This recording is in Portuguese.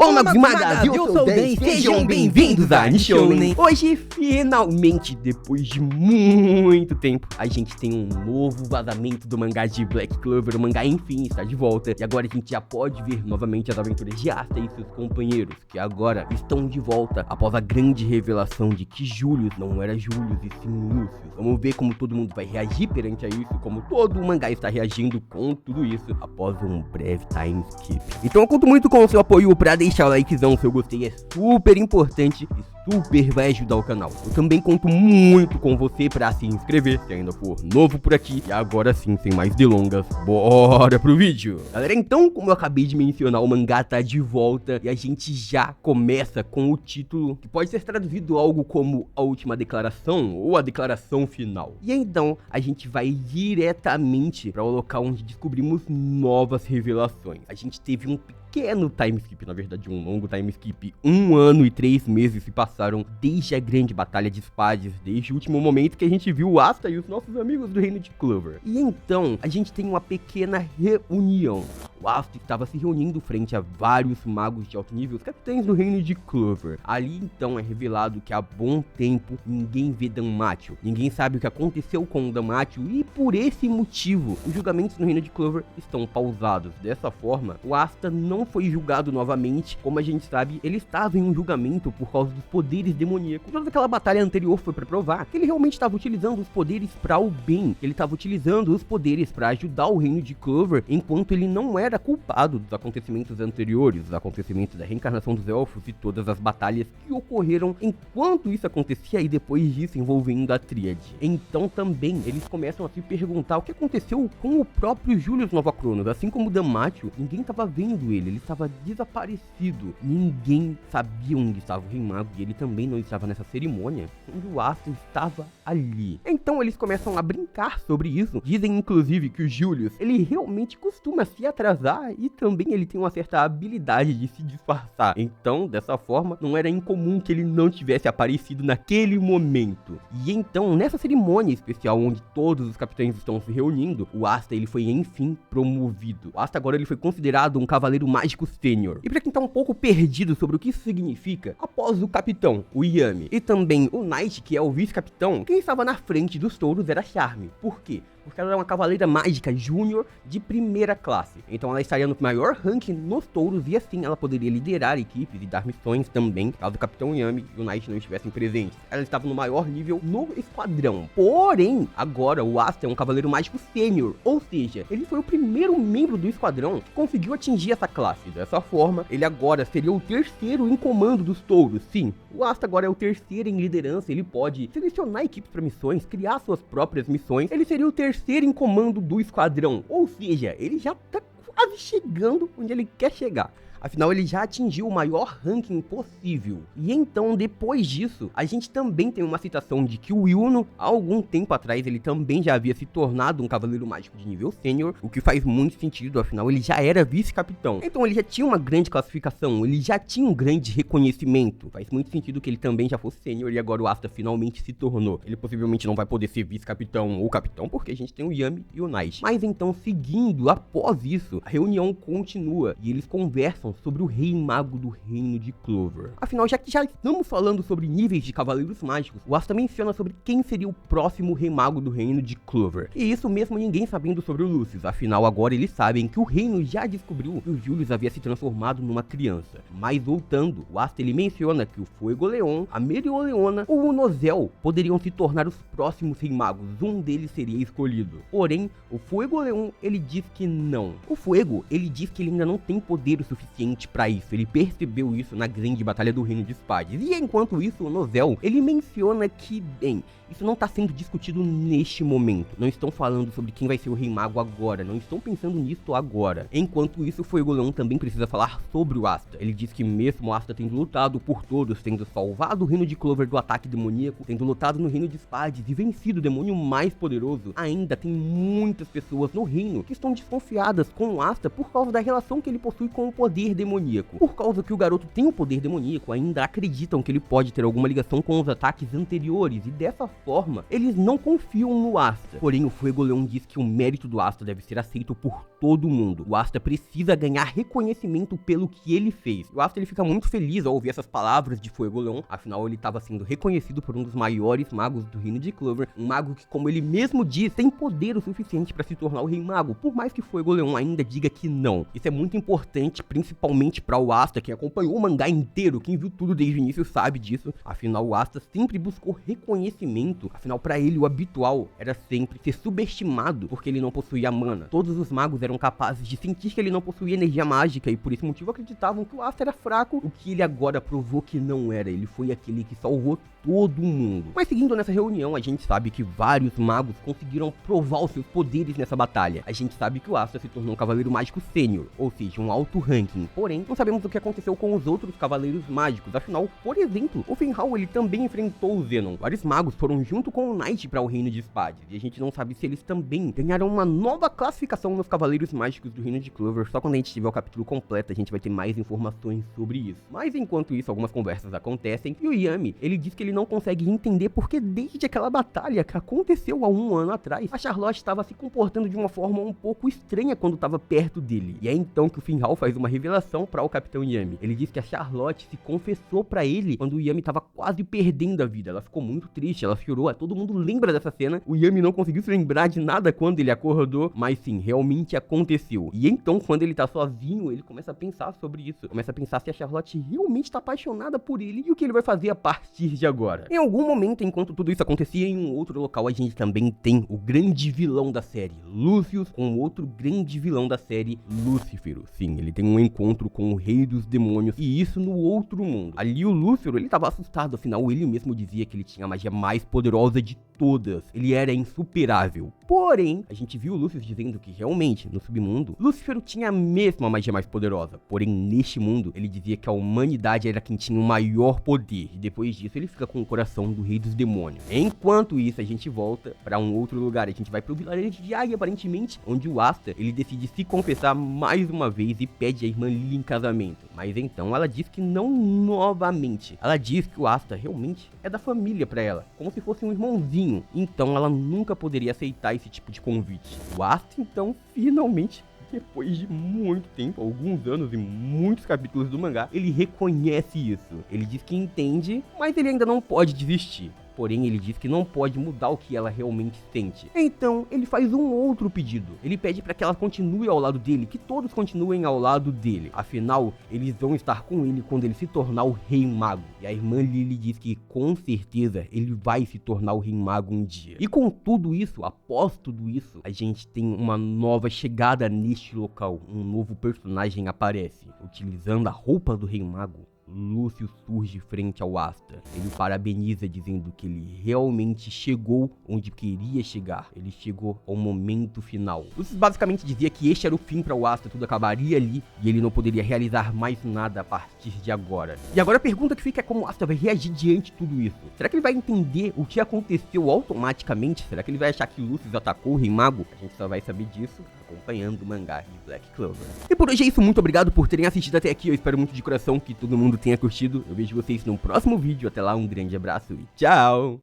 Olá, Magas, eu sou o Dan, sejam bem-vindos a Nishounen. Hoje, finalmente, depois de muito tempo, a gente tem um novo vazamento do mangá de Black Clover. O mangá, enfim, está de volta. E agora a gente já pode ver novamente as aventuras de Asta e seus companheiros, que agora estão de volta após a grande revelação de que Julius não era Julius e sim Lúcio. Vamos ver como todo mundo vai reagir perante a isso, como todo o mangá está reagindo com tudo isso após um breve time skip. Então eu conto muito com o seu apoio pra deixar o likezão, se eu gostei, é super importante e super vai ajudar o canal. Eu também conto muito com você pra se inscrever, se ainda for novo por aqui. E agora sim, sem mais delongas, bora pro vídeo. Galera, então, como eu acabei de mencionar, o mangá tá de volta e a gente já começa com o título, que pode ser traduzido algo como A Última Declaração ou A Declaração Final. E então, a gente vai diretamente para o local onde descobrimos novas revelações. A gente teve um pequeno time skip, na verdade um longo time skip. 1 ano e 3 meses se passaram desde a grande batalha de Spades, desde o último momento que a gente viu o Asta e os nossos amigos do reino de Clover. E então, a gente tem uma pequena reunião. O Asta estava se reunindo frente a vários magos de alto nível, os capitães do reino de Clover. Ali então é revelado que há bom tempo ninguém vê Danmacho, ninguém sabe o que aconteceu com o Danmacho e por esse motivo os julgamentos no reino de Clover estão pausados. Dessa forma, o Asta não foi julgado novamente. Como a gente sabe, ele estava em um julgamento por causa dos poderes demoníacos. Toda aquela batalha anterior foi para provar que ele realmente estava utilizando os poderes para o bem, ele estava utilizando os poderes para ajudar o reino de Clover, enquanto ele não era culpado dos acontecimentos anteriores, dos acontecimentos da reencarnação dos elfos e todas as batalhas que ocorreram enquanto isso acontecia e depois disso envolvendo a Tríade. Então também eles começam a se perguntar o que aconteceu com o próprio Julius Novachronos. Assim como o Danmacho, ninguém estava vendo ele estava desaparecido, ninguém sabia onde estava o Rei Mago e ele também não estava nessa cerimônia, onde o Asta estava ali. Então eles começam a brincar sobre isso, dizem inclusive que o Julius, ele realmente costuma se atrasar e também ele tem uma certa habilidade de se disfarçar. Então, dessa forma, não era incomum que ele não tivesse aparecido naquele momento. E então, nessa cerimônia especial onde todos os capitães estão se reunindo, o Asta ele foi enfim promovido. O Asta agora ele foi considerado um cavaleiro mágico sênior. E pra quem tá um pouco perdido sobre o que isso significa, após o capitão, o Yami, e também o Knight, que é o vice-capitão, quem estava na frente dos touros era Charme. Por quê? Porque ela era uma cavaleira mágica júnior de primeira classe. Então ela estaria no maior ranking nos touros e assim ela poderia liderar equipes e dar missões também, caso o Capitão Yami e o Knight não estivessem presentes. Ela estava no maior nível no esquadrão. Porém, agora o Asta é um cavaleiro mágico sênior, ou seja, ele foi o primeiro membro do esquadrão que conseguiu atingir essa classe. Dessa forma, ele agora seria o terceiro em comando dos touros. Sim, o Asta agora é o terceiro em liderança, ele pode selecionar equipes para missões, criar suas próprias missões, ele seria o terceiro em comando do esquadrão, ou seja, ele já tá quase chegando onde ele quer chegar. Afinal, ele já atingiu o maior ranking possível. E então, depois disso, a gente também tem uma citação de que o Yuno, há algum tempo atrás, ele também já havia se tornado um cavaleiro mágico de nível sênior, o que faz muito sentido, afinal, ele já era vice-capitão. Então, ele já tinha uma grande classificação, ele já tinha um grande reconhecimento. Faz muito sentido que ele também já fosse sênior e agora o Asta finalmente se tornou. Ele possivelmente não vai poder ser vice-capitão ou capitão, porque a gente tem o Yami e o Knight. Mas então, seguindo, após isso, a reunião continua e eles conversam sobre o Rei Mago do Reino de Clover. Afinal, já que já estamos falando sobre níveis de cavaleiros mágicos, o Asta menciona sobre quem seria o próximo Rei Mago do Reino de Clover. E isso mesmo ninguém sabendo sobre o Lucius. Afinal, agora eles sabem que o reino já descobriu que o Julius havia se transformado numa criança. Mas voltando, o Asta ele menciona que o Fuegoleon, a Mereoleona ou o Nozel poderiam se tornar os próximos Rei Magos. Um deles seria escolhido. Porém, o Fuegoleon ele diz que não. O Fuego ele diz que ele ainda não tem poder o suficiente pra isso, ele percebeu isso na grande batalha do reino de Spades. E enquanto isso, o Nozel, ele menciona que, bem, isso não tá sendo discutido neste momento. Não estão falando sobre quem vai ser o Rei Mago agora, não estão pensando nisso agora. Enquanto isso, o Fuegoleon também precisa falar sobre o Asta. Ele diz que mesmo o Asta tendo lutado por todos, tendo salvado o reino de Clover do ataque demoníaco, tendo lutado no reino de Spades e vencido o demônio mais poderoso, ainda tem muitas pessoas no reino que estão desconfiadas com o Asta por causa da relação que ele possui com o poder poder demoníaco. Por causa que o garoto tem o poder demoníaco, ainda acreditam que ele pode ter alguma ligação com os ataques anteriores, e dessa forma, eles não confiam no Asta. Porém, o Fuegoleon diz que o mérito do Asta deve ser aceito por todo mundo. O Asta precisa ganhar reconhecimento pelo que ele fez. O Asta ele fica muito feliz ao ouvir essas palavras de Fuegoleon, afinal ele estava sendo reconhecido por um dos maiores magos do reino de Clover, um mago que, como ele mesmo diz, tem poder o suficiente para se tornar o Rei Mago, por mais que Fuegoleon ainda diga que não. Isso é muito importante, principalmente para o Asta, quem acompanhou o mangá inteiro, quem viu tudo desde o início sabe disso. Afinal, o Asta sempre buscou reconhecimento, afinal para ele o habitual era sempre ser subestimado porque ele não possuía mana. Todos os magos eram capazes de sentir que ele não possuía energia mágica e por esse motivo acreditavam que o Asta era fraco, o que ele agora provou que não era. Ele foi aquele que salvou todo mundo. Mas seguindo nessa reunião, a gente sabe que vários magos conseguiram provar os seus poderes nessa batalha. A gente sabe que o Asta se tornou um cavaleiro mágico sênior, ou seja, um alto ranking. Porém, não sabemos o que aconteceu com os outros cavaleiros mágicos. Afinal, por exemplo, o Fenral ele também enfrentou o Zenon. Vários magos foram junto com o Knight para o reino de Spades, e a gente não sabe se eles também ganharam uma nova classificação nos cavaleiros mágicos do reino de Clover. Só quando a gente tiver o capítulo completo a gente vai ter mais informações sobre isso. Mas enquanto isso, algumas conversas acontecem e o Yami, ele diz que ele não consegue entender porque desde aquela batalha que aconteceu há um ano atrás, a Charlotte estava se comportando de uma forma um pouco estranha quando estava perto dele. E é então que o Finral faz uma revelação para o Capitão Yami. Ele diz que a Charlotte se confessou para ele quando o Yami estava quase perdendo a vida. Ela ficou muito triste, ela chorou, todo mundo lembra dessa cena. O Yami não conseguiu se lembrar de nada quando ele acordou, mas sim, realmente aconteceu. E então, quando ele tá sozinho, ele começa a pensar sobre isso. Começa a pensar se a Charlotte realmente tá apaixonada por ele e o que ele vai fazer a partir de agora. Em algum momento, enquanto tudo isso acontecia, em um outro local, a gente também tem o grande vilão da série, Lucius, com outro grande vilão da série, Lúcifer. Sim, ele tem um encontro com o Rei dos Demônios, e isso no outro mundo. Ali o Lúcifer, ele tava assustado, afinal ele mesmo dizia que ele tinha a magia mais poderosa de todas. Ele era insuperável. Porém, a gente viu o Lucius dizendo que realmente, no submundo, Lúcifer tinha a mesma magia mais poderosa. Porém, neste mundo, ele dizia que a humanidade era quem tinha o maior poder. E depois disso, ele fica com o coração do Rei dos Demônios. Enquanto isso, a gente volta pra um outro lugar. A gente vai pro vilarejo de Ai, aparentemente, onde o Asta, ele decide se confessar mais uma vez e pede a irmã Lily em casamento. Mas então, ela diz que não novamente. Ela diz que o Asta realmente é da família pra ela, como se fosse um irmãozinho. Então, ela nunca poderia aceitar esse tipo de convite. O Asta, então, finalmente, depois de muito tempo, alguns anos e muitos capítulos do mangá, ele reconhece isso. Ele diz que entende, mas ele ainda não pode desistir. Porém, ele diz que não pode mudar o que ela realmente sente. Então, ele faz um outro pedido. Ele pede para que ela continue ao lado dele, que todos continuem ao lado dele. Afinal, eles vão estar com ele quando ele se tornar o Rei Mago. E a irmã Lily diz que, com certeza, ele vai se tornar o Rei Mago um dia. E com tudo isso, após tudo isso, a gente tem uma nova chegada neste local. Um novo personagem aparece, utilizando a roupa do Rei Mago. Lúcio surge frente ao Asta. Ele o parabeniza dizendo que ele realmente chegou onde queria chegar. Ele chegou ao momento final. Lúcio basicamente dizia que este era o fim para o Asta, tudo acabaria ali e ele não poderia realizar mais nada a partir de agora. E agora a pergunta que fica é como o Asta vai reagir diante de tudo isso. Será que ele vai entender o que aconteceu automaticamente? Será que ele vai achar que Lúcio atacou o Rei Mago? A gente só vai saber disso acompanhando o mangá de Black Clover. E por hoje é isso, muito obrigado por terem assistido até aqui. Eu espero muito de coração que todo mundo tenha curtido. Eu vejo vocês no próximo vídeo. Até lá, um grande abraço e tchau!